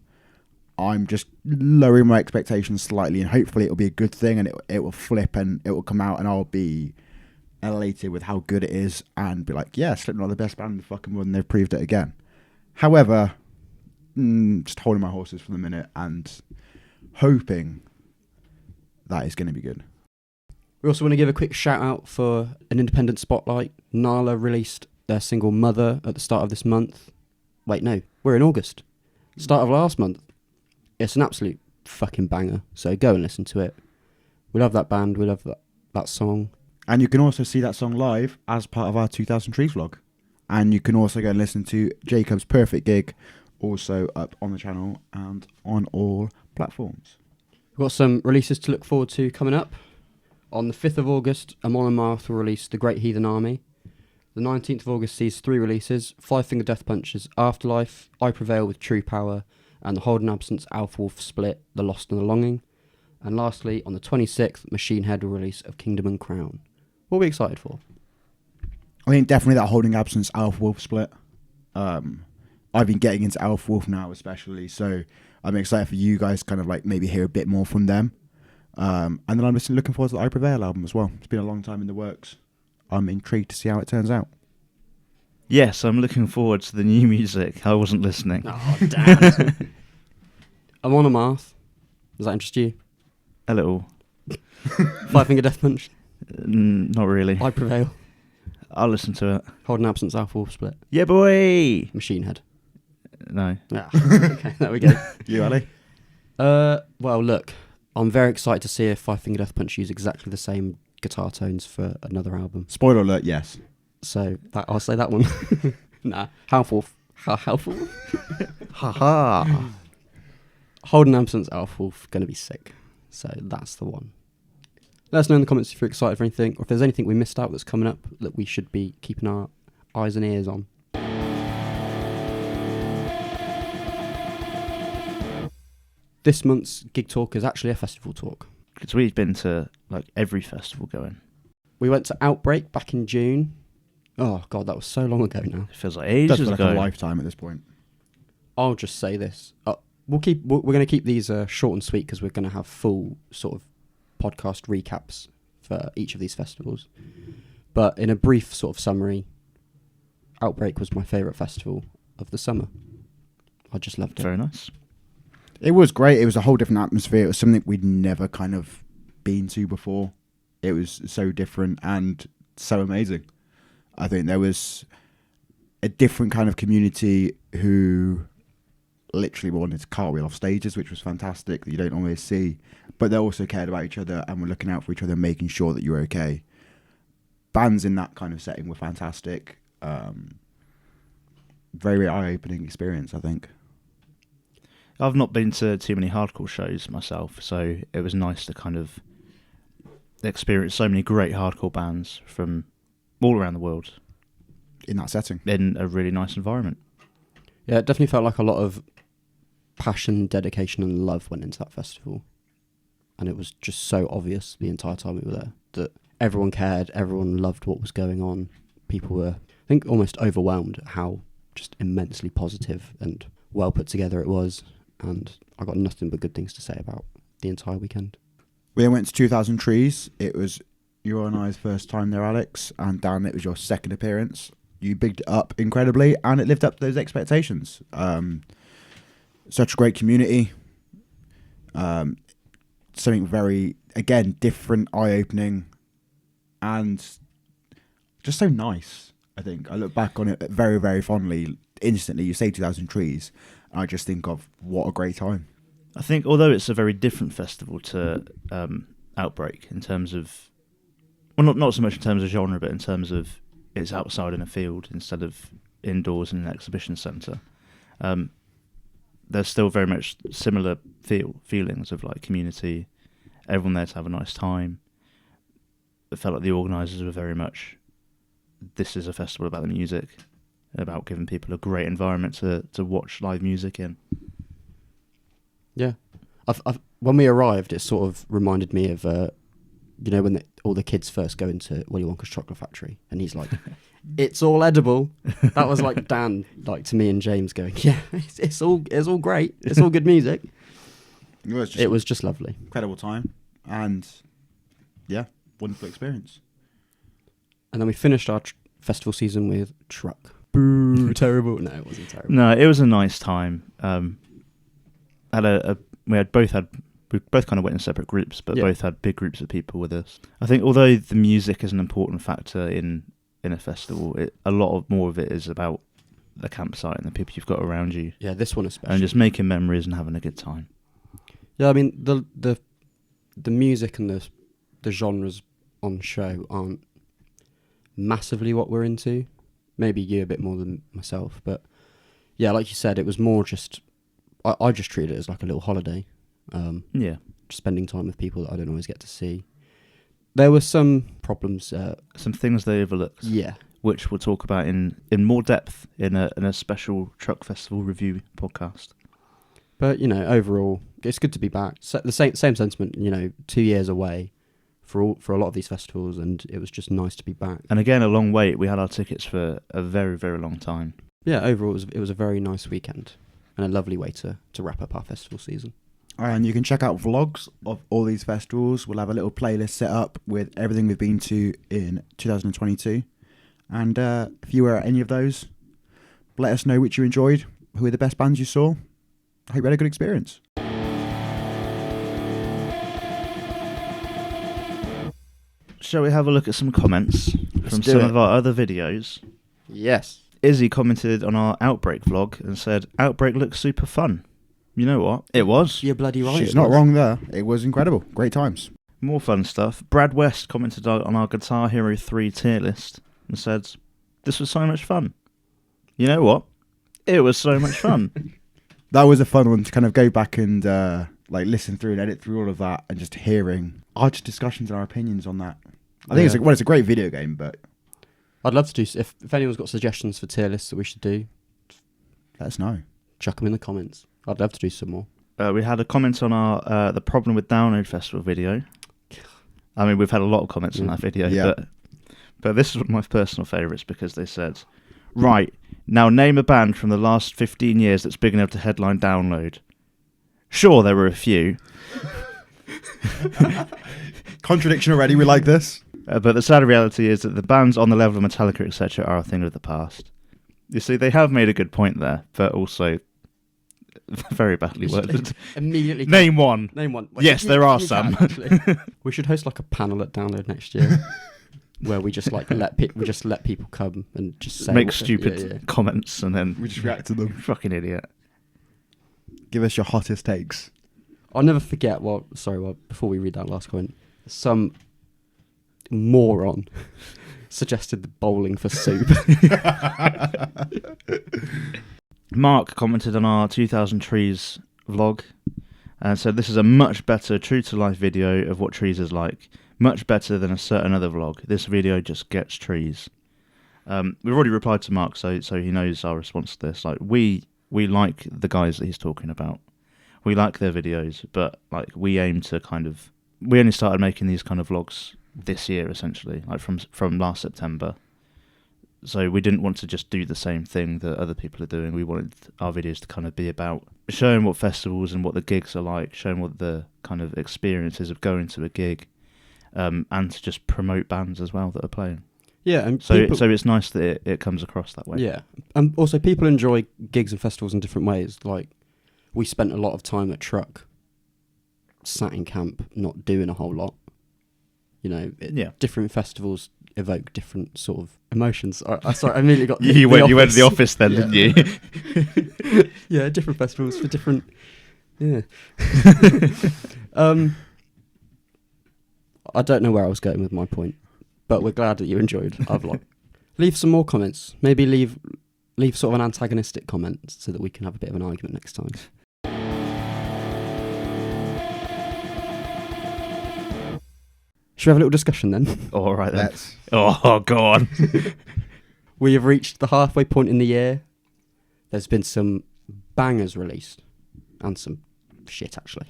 I'm just lowering my expectations slightly, and hopefully it'll be a good thing, and it will flip, and it will come out, and I'll be elated with how good it is and be like, yeah, Slipknot are the best band in the fucking world, and they've proved it again. However, just holding my horses for the minute and hoping that is going to be good. We also want to give a quick shout out for an independent spotlight. Nala released their single Mother at the start of this month. Wait, no, we're in August. Start of last month. It's an absolute fucking banger, so go and listen to it. We love that band, we love that song. And you can also see that song live as part of our 2000 Trees vlog. And you can also go and listen to Jacob's Perfect Gig, also up on the channel and on all platforms. We've got some releases to look forward to coming up. On the 5th of August, Amon and Marth will release The Great Heathen Army. The 19th of August sees 3 releases: Five Finger Death Punch's Afterlife, I Prevail with True Power, and the Holden Absence Alpha Wolf split, The Lost and the Longing. And lastly, on the 26th, Machine Head will release Of Kingdom and Crown. What are we excited for? I think definitely that Holding Absence Alpha Wolf split. I've been getting into Alpha Wolf now especially, so I'm excited for you guys to kind of like maybe hear a bit more from them. And then I'm just looking forward to the I Prevail album as well. It's been a long time in the works. I'm intrigued to see how it turns out. Yes, I'm looking forward to the new music. I wasn't listening. Oh, damn. Amon and Marth. Does that interest you? A little. Five Finger Death Punch. Not really. I Prevail. I'll listen to it. Holden Absence Alpha Wolf split. Yeah, boy! Machine Head. No. Ah, okay, there we go. You, Ali? Well, look, I'm very excited to see if Five Finger Death Punch use exactly the same guitar tones for another album. Spoiler alert, yes. So I'll say that one. Nah, Half Wolf. Half Wolf. Ha-ha. Holden Absence Alpha Wolf gonna be sick. So that's the one. Let us know in the comments if you're excited for anything, or if there's anything we missed out that's coming up that we should be keeping our eyes and ears on. This month's Gig Talk is actually a festival talk. Because we've been to like every festival going. We went to Outbreak back in June. Oh god, that was so long ago now. It feels like It ages does feel like ago. a lifetime at this point. I'll just say this: we're going to keep these short and sweet because we're going to have full sort of podcast recaps for each of these festivals. But in a brief sort of summary, Outbreak was my favourite festival of the summer. I just loved it. Very nice. It was great. It was a whole different atmosphere. It was something we'd never kind of been to before. It was so different and so amazing. I think there was a different kind of community who literally wanted to cartwheel off stages, which was fantastic, that you don't always see. But they also cared about each other and were looking out for each other and making sure that you were okay. Bands in that kind of setting were fantastic. Very, very eye-opening experience, I think. I've not been to too many hardcore shows myself, so it was nice to kind of experienced so many great hardcore bands from all around the world In that setting. in a really nice environment. Yeah, it definitely felt like a lot of passion, dedication, and love went into that festival. And it was just so obvious the entire time we were there that everyone cared, everyone loved what was going on. People were, I think, almost overwhelmed at how just immensely positive and well put together it was. And I got nothing but good things to say about the entire weekend. We then went to 2000 Trees. It was your and I's first time there, Alex, and Dan, it was your second appearance. You bigged it up incredibly, and it lived up to those expectations. Such a great community. Something very, again, different, eye-opening, and just so nice, I think. I look back on it very, very fondly. Instantly, you say 2000 Trees, and I just think of what a great time. I think although it's a very different festival to Outbreak in terms of, well, not so much in terms of genre, but in terms of it's outside in a field instead of indoors in an exhibition centre. There's still very much similar feelings of like community, everyone there to have a nice time. It felt like the organisers were very much, this is a festival about the music, about giving people a great environment to watch live music in. Yeah. When we arrived, it sort of reminded me of, when all the kids first go into Willy Wonka's chocolate factory, and he's like, it's all edible. That was like Dan, like to me and James going, yeah, it's all great. It's all good music. It was just lovely. Incredible time, and yeah, wonderful experience. Mm. And then we finished our festival season with Truck. Boo, terrible. No, it wasn't terrible. No, it was a nice time. We both kind of went in separate groups, but Yeah. both had big groups of people with us. I think although the music is an important factor in a festival, a lot more of it is about the campsite and the people you've got around you, Yeah, this one especially. and just making memories and having a good time. Yeah, I mean the music and the genres on show aren't massively what we're into. Maybe you a bit more than myself, but yeah, like you said, it was more just I just treated it as like a little holiday. Yeah. Spending time with people that I don't always get to see. There were some problems. Some things they overlooked, Yeah, which we'll talk about in more depth in a special Truck Festival review podcast. but overall, it's good to be back. So the same sentiment. 2 years away for a lot of these festivals, and it was just nice to be back. And again, a long wait. We had our tickets for a very, very long time. Yeah, overall, it was a very nice weekend and a lovely way to wrap up our festival season. And you can check out vlogs of all these festivals. We'll have a little playlist set up with everything we've been to in 2022. And if you were at any of those, let us know which you enjoyed, who are the best bands you saw. I hope you had a good experience. Shall we have a look at some comments from do some it. of our other videos? Yes. Izzy commented on our Outbreak vlog and said, Outbreak looks super fun. You know what? It was. You're bloody right. She's it not was. wrong there. It was incredible. Great times. More fun stuff. Brad West commented on our Guitar Hero 3 tier list and said, this was so much fun. You know what? It was so much fun. That was a fun one to kind of go back and listen through and edit through all of that and just hearing our discussions and our opinions on that. I think it's a great video game, but I'd love to do. If anyone's got suggestions for tier lists that we should do, let us know. chuck them in the comments. I'd love to do some more. We had a comment on our The Problem with Download Festival video. I mean, we've had a lot of comments on that video, Yeah. but this is one of my personal favourites because they said, right, now name a band from the last 15 years that's big enough to headline Download. Sure, there were a few. Contradiction already. We like this. But the sad reality is that the bands on the level of Metallica, etc., are a thing of the past. You see, they have made a good point there, but also very badly worded. Immediately. Name one. Name one. Yes, there are you some. can, actually. We should host like a panel at Download next year, where we just let people come and just say Make stupid Yeah. comments and then We just react to them. fucking idiot. Give us your hottest takes. I'll never forget before we read that last comment, some moron suggested the bowling for soup. Mark commented on our 2000 Trees vlog and said, this is a much better true-to-life video of what Trees is like. much better than a certain other vlog. This video just gets trees. We've already replied to Mark, so he knows our response to this. Like we like the guys that he's talking about. We like their videos, but like we aim to we only started making these kind of vlogs this year, essentially, like from last September. So we didn't want to just do the same thing that other people are doing. We wanted our videos to kind of be about showing what festivals and what the gigs are like, showing what the kind of experiences of going to a gig, and to just promote bands as well that are playing. Yeah, and so it's nice that it comes across that way. Yeah, and also people enjoy gigs and festivals in different ways. Like we spent a lot of time at Truck, sat in camp, not doing a whole lot. You know, different festivals evoke different sort of emotions. Sorry, I immediately got you went to the office then, didn't you? Yeah, different festivals for different. Yeah. I don't know where I was going with my point, but we're glad that you enjoyed our vlog. Leave some more comments. Maybe leave sort of an antagonistic comment so that we can have a bit of an argument next time. Should we have a little discussion then? All right then. Oh, go on. We have reached the halfway point in the year. There's been some bangers released. And some shit, actually.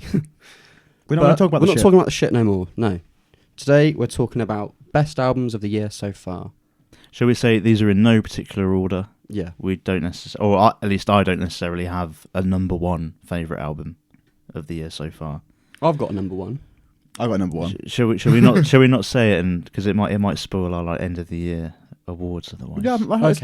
We're not talking about the shit no more, no. Today, we're talking about best albums of the year so far. Shall we say these are in no particular order? Yeah. We don't necessarily, or at least I don't necessarily have a number one favourite album of the year so far. I've got a number one. I got number one. Shall we not say it, because it might spoil our end of the year awards otherwise. Yeah, let's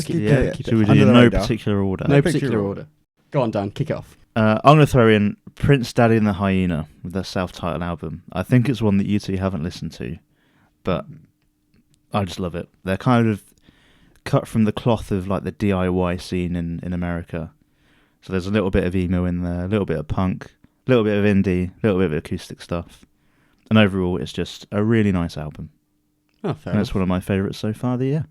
keep it. Should we do in no particular order? No particular order. Go on, Dan, kick it off. I'm going to throw in Prince Daddy and the Hyena with their self-titled album. I think it's one that you two haven't listened to, but I just love it. They're kind of cut from the cloth of like the DIY scene in America. So there's a little bit of emo in there, a little bit of punk, a little bit of indie, a little bit of acoustic stuff. And overall, it's just a really nice album. Oh, fair And it's one of my favourites so far of the year.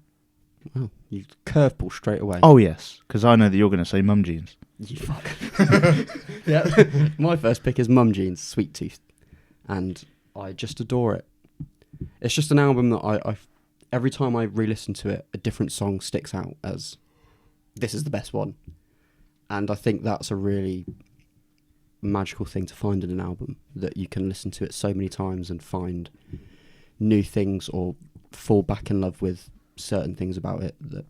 Wow, you curveball straight away. Oh, yes, because I know that you're going to say Mum Jeans. You fuck. Yeah, my first pick is Mum Jeans, Sweet Tooth. And I just adore it. It's just an album that I every time I re-listen to it, a different song sticks out as this is the best one. And I think that's a really magical thing to find in an album, that you can listen to it so many times and find new things or fall back in love with certain things about it that,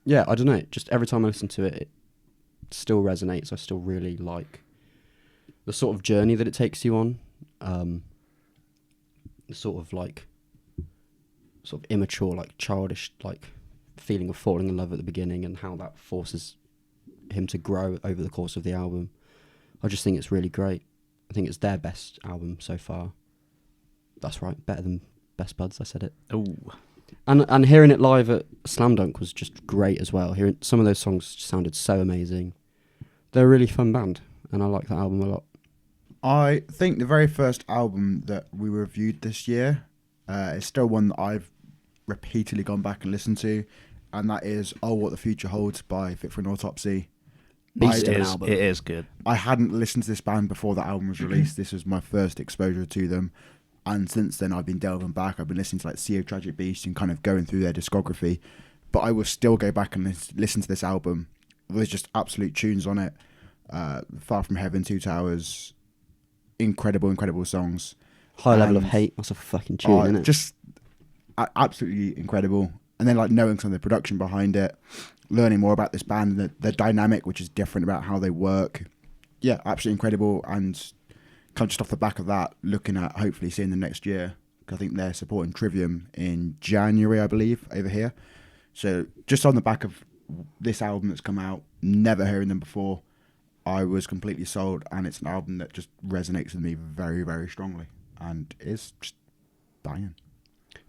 yeah, I don't know, just every time I listen to it, it still resonates. I still really like the sort of journey that it takes you on, the sort of immature, like childish, like feeling of falling in love at the beginning and how that forces him to grow over the course of the album. I just think it's really great. I think it's their best album so far. That's right, better than Best Buds, I said it. Ooh. And hearing it live at Slam Dunk was just great as well. Hearing some of those songs sounded so amazing. They're a really fun band, and I like that album a lot. I think the very first album that we reviewed this year is still one that I've repeatedly gone back and listened to, and that is Oh What the Future Holds by Fit for an Autopsy. Beast of an album. It is good. I hadn't listened to this band before the album was released. This was my first exposure to them. And since then, I've been delving back. I've been listening to like Sea of Tragic Beast and kind of going through their discography. But I will still go back and listen to this album. There's just absolute tunes on it. Far From Heaven, Two Towers. Incredible songs. High Level of Hate. That's a fucking tune, isn't it? Just absolutely incredible. And then like knowing some of the production behind it. Learning more about this band. The dynamic, which is different about how they work. Yeah, absolutely incredible. And kind of just off the back of that, looking at hopefully seeing them next year. I think they're supporting Trivium in January, I believe, over here. So just on the back of this album that's come out, never hearing them before, I was completely sold, and it's an album that just resonates with me very, very strongly, and is just banging.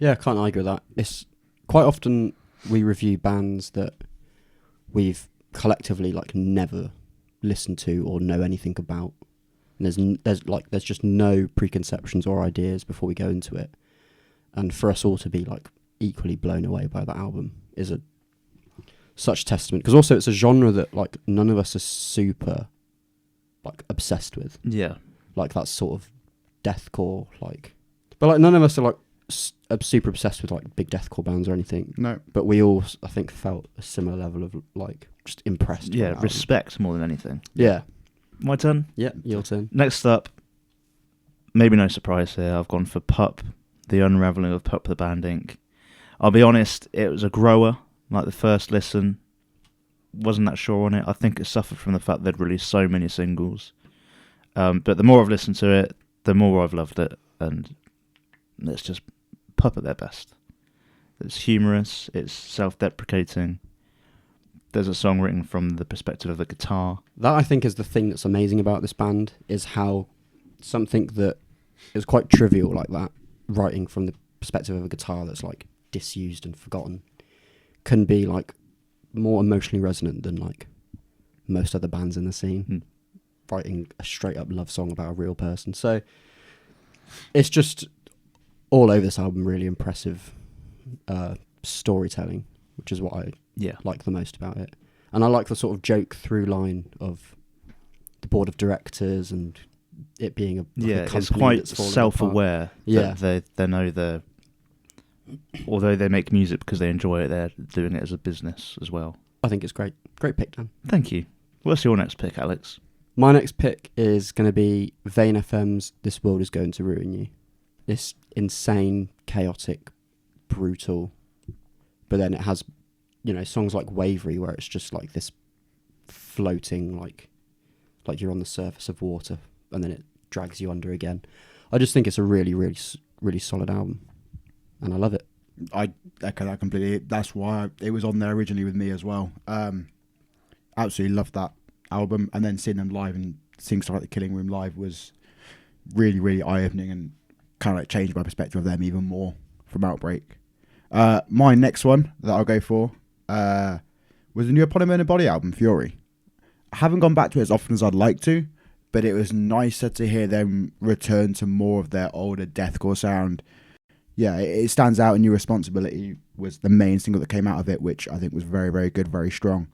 Yeah, I can't argue with that. It's quite often we review bands that we've collectively like never listened to or know anything about. And there's just no preconceptions or ideas before we go into it, and for us all to be like equally blown away by that album is such testament, because also it's a genre that like none of us are super like obsessed with. Yeah, like that sort of deathcore, like But like none of us are like super obsessed with like big deathcore bands or anything. No. But we all, I think, felt a similar level of like just impressed. by Yeah, the album. respect more than anything. Yeah. My turn. Yeah, your turn. Next up, maybe no surprise here, I've gone for Pup, The Unravelling of Pup the Band Inc. I'll be honest, it was a grower. Like the first listen, wasn't that sure on it. I think it suffered from the fact they'd released so many singles. But the more I've listened to it, the more I've loved it. And it's just Pup at their best. It's humorous, it's self-deprecating. There's a song written from the perspective of the guitar. That I think is the thing that's amazing about this band, is how something that is quite trivial like that, writing from the perspective of a guitar that's like disused and forgotten, can be like more emotionally resonant than like most other bands in the scene, writing a straight up love song about a real person. So it's just all over this album really impressive storytelling, which is what I like the most about it. And I like the sort of joke through line of the board of directors and it being a it's quite self-aware. Yeah, they know they're, although they make music because they enjoy it, they're doing it as a business as well. I think it's great pick, Dan. Thank you. What's your next pick, Alex? My next pick is going to be Vane FM's This World Is Going to Ruin You. This insane, chaotic, brutal, but then it has, you know, songs like Wavery where it's just like this floating, like you're on the surface of water and then it drags you under again. I just think it's a really, really, really solid album and I love it. I echo that completely. That's why it was on there originally with me as well. Absolutely loved that album, and then seeing them live and seeing stuff like the Killing Room live was really, really eye-opening and kind of like changed my perspective of them even more from Outbreak. My next one that I'll go for was the new Upon a Burning Body album, Fury. I haven't gone back to it as often as I'd like to, but it was nicer to hear them return to more of their older deathcore sound. Yeah, it stands out, and New Responsibility was the main single that came out of it, which I think was very, very good, very strong.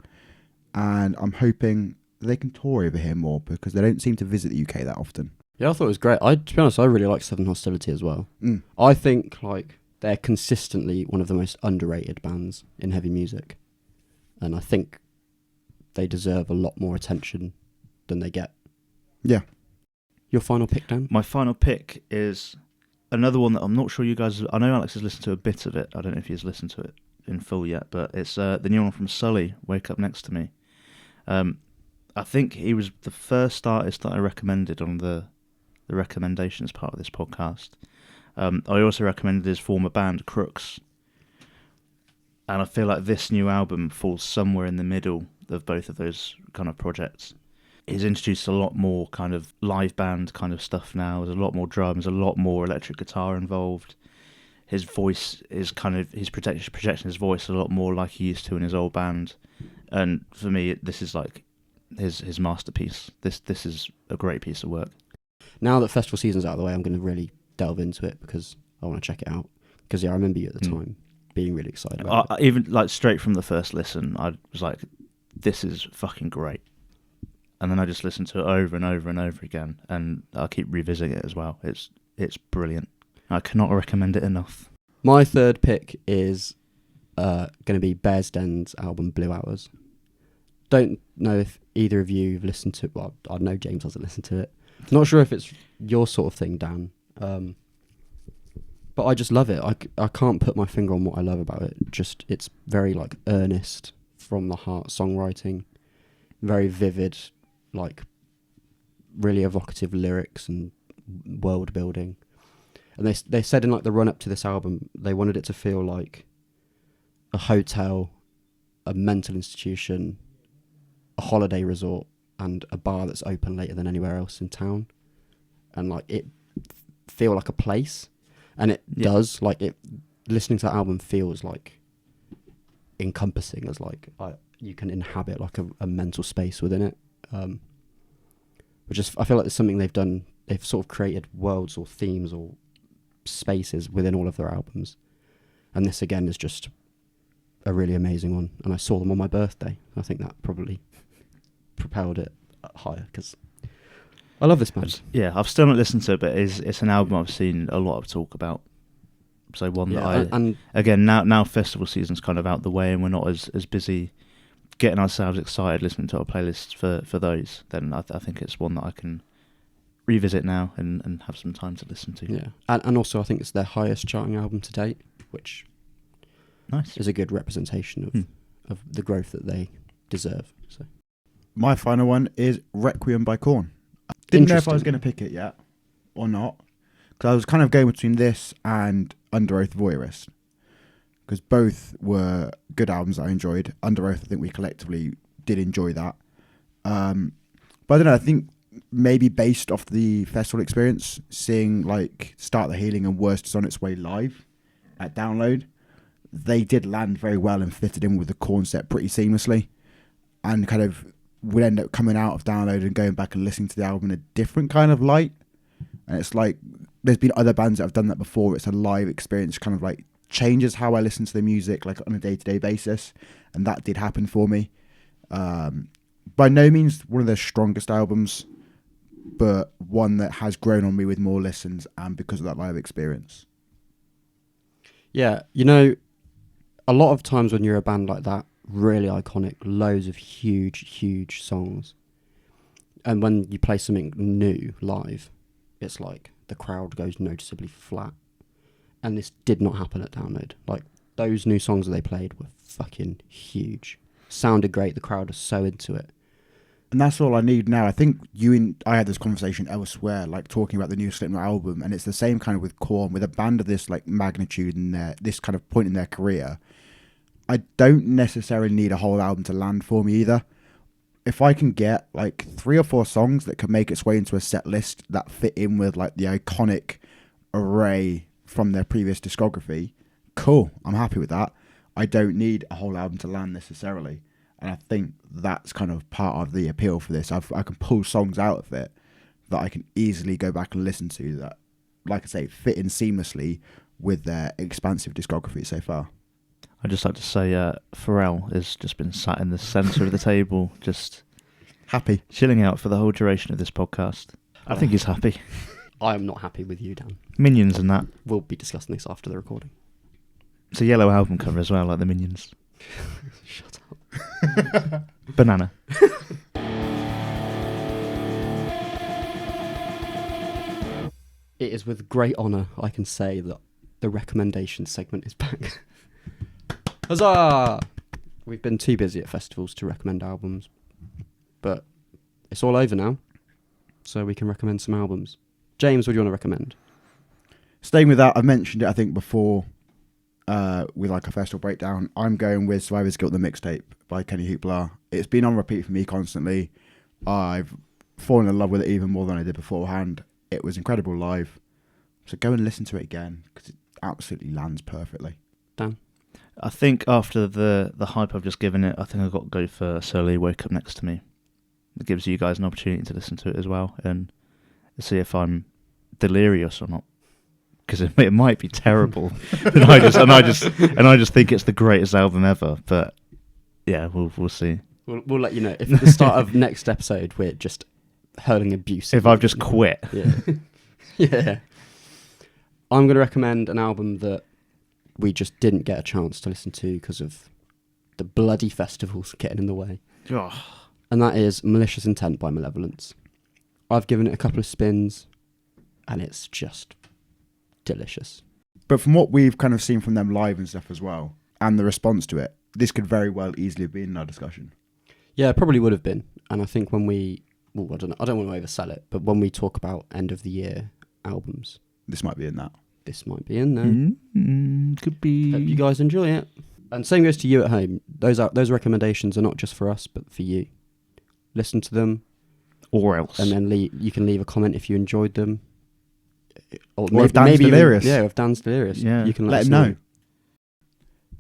And I'm hoping they can tour over here more because they don't seem to visit the UK that often. Yeah, I thought it was great. To be honest, I really like Southern Hostility as well. I think like they're consistently one of the most underrated bands in heavy music, and I think they deserve a lot more attention than they get. Yeah. Your final pick, Dan? My final pick is another one that I'm not sure you guys... I know Alex has listened to a bit of it. I don't know if he's listened to it in full yet, but it's the new one from Sully, Wake Up Next to Me. I think he was the first artist that I recommended on the recommendations part of this podcast. I also recommended his former band, Crooks. And I feel like this new album falls somewhere in the middle of both of those kind of projects. He's introduced a lot more kind of live band kind of stuff now. There's a lot more drums, a lot more electric guitar involved. His voice is kind of, he's projecting his voice a lot more like he used to in his old band. And for me, this is like his masterpiece. This is a great piece of work. Now that festival season's out of the way, I'm going to really delve into it because I want to check it out. Because I remember you at the time being really excited about it. Even like straight from the first listen, I was like, this is fucking great. And then I just listened to it over and over and over again, and I'll keep revisiting it as well. It's brilliant. I cannot recommend it enough. My third pick is going to be Bears Den's album Blue Hours. Don't know if either of you have listened to it. Well, I know James hasn't listened to it. Not sure if it's your sort of thing, Dan. But I just love it. I can't put my finger on what I love about it. Just it's very like earnest, from the heart songwriting, very vivid, like really evocative lyrics and world building. And they said in like the run up to this album, they wanted it to feel like a hotel, a mental institution, a holiday resort, and a bar that's open later than anywhere else in town. And like it feel like a place, and it does. Like it, listening to that album feels like encompassing as like you can inhabit like a mental space within it. Which is, I feel like there's something they've done. They've sort of created worlds or themes or spaces within all of their albums, and this again is just a really amazing one. And I saw them on my birthday. I think that probably propelled it higher because I love this band. I've still not listened to it, but it's an album I've seen a lot of talk about. So one that and again, now festival season's kind of out the way and we're not as busy getting ourselves excited listening to our playlists for those, then I think it's one that I can revisit now and have some time to listen to. Yeah, and also I think it's their highest charting album to date, which is a good representation of the growth that they deserve. So My final one is Requiem by Korn. Didn't know if I was going to pick it yet or not, because I was kind of going between this and Under Oath Voyeurist, because both were good albums that I enjoyed. Under Oath, I think we collectively did enjoy that. But I don't know, I think maybe based off the festival experience, seeing like Start the Healing and Worst is on its way live at Download, they did land very well and fitted in with the Korn set pretty seamlessly, and kind of would end up coming out of Download and going back and listening to the album in a different kind of light. And it's like, there's been other bands that have done that before. It's a live experience, kind of like changes how I listen to the music, like on a day-to-day basis. And that did happen for me. By no means one of their strongest albums, but one that has grown on me with more listens and because of that live experience. Yeah, you know, a lot of times when you're a band like that, really iconic, loads of huge songs, and when you play something new live, it's like the crowd goes noticeably flat, and this did not happen at Download. Like, those new songs that they played were fucking huge, sounded great, the crowd was so into it. And that's all I need now. I think I had this conversation elsewhere, like talking about the new Slipknot album, and it's the same kind of with Korn, with a band of this like magnitude and this kind of point in their career. I don't necessarily need a whole album to land for me either. If I can get like 3 or 4 songs that can make its way into a set list that fit in with like the iconic array from their previous discography, cool, I'm happy with that. I don't need a whole album to land necessarily. And I think that's kind of part of the appeal for this. I can pull songs out of it that I can easily go back and listen to that, like I say, fit in seamlessly with their expansive discography so far. I'd just like to say Pharrell has just been sat in the centre of the table, just happy, chilling out for the whole duration of this podcast. I think he's happy. I am not happy with you, Dan. Minions and that. We'll be discussing this after the recording. It's a yellow album cover as well, like the Minions. Shut up. Banana. It is with great honour I can say that the recommendation segment is back. Huzzah! We've been too busy at festivals to recommend albums, but it's all over now, so we can recommend some albums. James, what do you want to recommend? Staying with that, I've mentioned it, I think, before with like a festival breakdown. I'm going with Survivor's Guilt, the mixtape by Kenny Hoopla. It's been on repeat for me constantly. I've fallen in love with it even more than I did beforehand. It was incredible live, so go and listen to it again because it absolutely lands perfectly. Dan? I think after the hype I've just given it, I think I've got to go for Slowly Woke Up Next to Me. It gives you guys an opportunity to listen to it as well and see if I'm delirious or not, because it might be terrible. and I just think it's the greatest album ever. But yeah, we'll see. We'll let you know if at the start of next episode we're just hurling abuse. If I've just quit. Yeah. Yeah. I'm going to recommend an album that we just didn't get a chance to listen to because of the bloody festivals getting in the way. Oh. And that is Malicious Intent by Malevolence. I've given it a couple of spins and it's just delicious. But from what we've kind of seen from them live and stuff as well, and the response to it, this could very well easily have been in our discussion. Yeah, it probably would have been. And I think when I don't want to oversell it, but when we talk about end of the year albums, this might be in that. This might be in there. Could be. Hope you guys enjoy it. And same goes to you at home. Those recommendations are not just for us, but for you. Listen to them, or else, and then you can leave a comment if you enjoyed them, or if Dan's delirious. If Dan's delirious, you can let him know.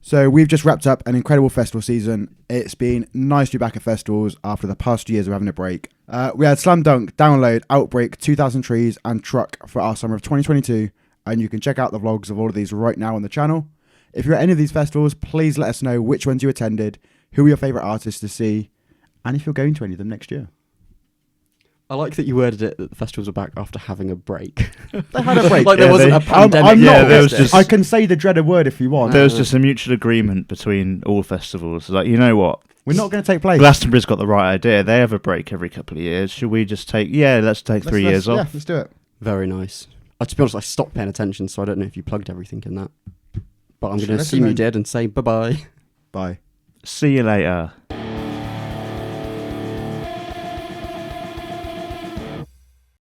So we've just wrapped up an incredible festival season. It's been nice to be back at festivals after the past 2 years of having a break. We had Slam Dunk, Download, Outbreak, 2000 Trees, and Truck for our summer of 2022. And you can check out the vlogs of all of these right now on the channel. If you're at any of these festivals, please let us know which ones you attended, who were your favourite artists to see, and if you're going to any of them next year. I like that you worded it that the festivals were back after having a break. They had a break. Like there Yeah, wasn't a they- pandemic. I'm Yeah, not. there was just- I can say the dreaded word if you want. There was just a mutual agreement between all festivals. Like, you know what? We're not going to take place. Glastonbury's got the right idea. They have a break every couple of years. Should we just take? Yeah, let's take 3 years Yeah, off. let's do it. Very nice. To be honest, I stopped paying attention, so I don't know if you plugged everything in that. But I'm going to Listen assume you then. did and say bye-bye. Bye. See you later.